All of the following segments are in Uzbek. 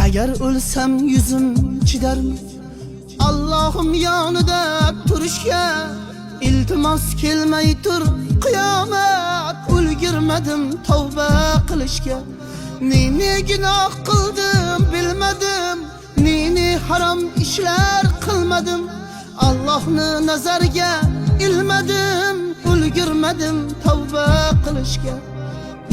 Agar o'lsam yuzim chidarmi? Allohim yonida turishga iltimos kelmay tur qiyomat. Ulgurmadim tavba qilishga. Neni gunoh qildim bilmadim, neni harom ishlar qilmadim. Allohni nazarga ilmadim, ulgurmadim tavba qilishga.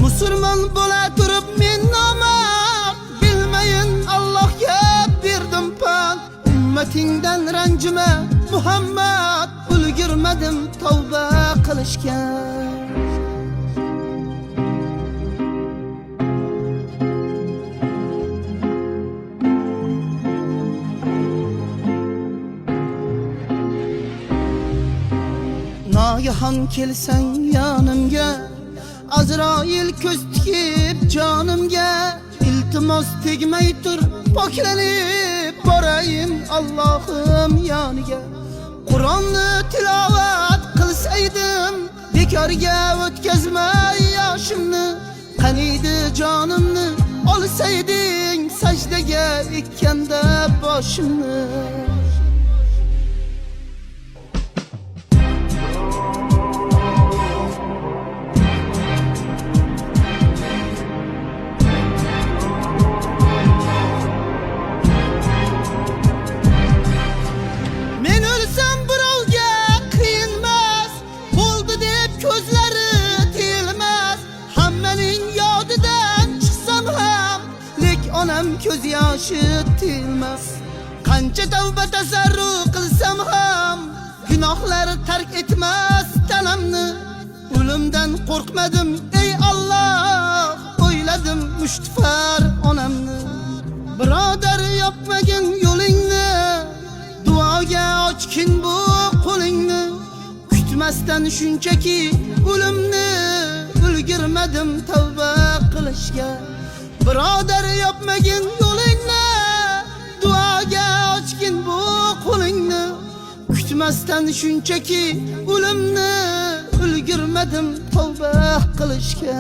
Musulmon bo'la turib men nomard, bilmayin Allohga berdim pand. Ummatingdan ranjima Muhammad, ulgurmadim tavba qilishga. Nagahon kelsang yonimga, Azroil ko'z tikib jonimga. Iltimos tegmay tur poklanib borayin Allohim yoniga. Qur'onni tilovat qilsaydim, bekorga o'tkazmay yoshimni. Qaniydi jonimni olsayding, sajdaga ekkanda boshimni. Onam ko'z yoshi tilmas. Qancha tavba tasarru qilsam ham gunohlar tark etmas tanamni. O'limdan qo'rqmadim ey Alloh, o'yladim mushtfar onamni. Birodar yopmagin yo'lingni, duoga ochgin bu qo'lingni. Kutmasdan shunchaki o'limni, ulgurmadim tavba qilishga. Birodar yopmagin yo'lingni, duoga ochgin bu qo'lingni. Kutmasdan shunchaki o'limni, ulgurmadim tavba qilishga.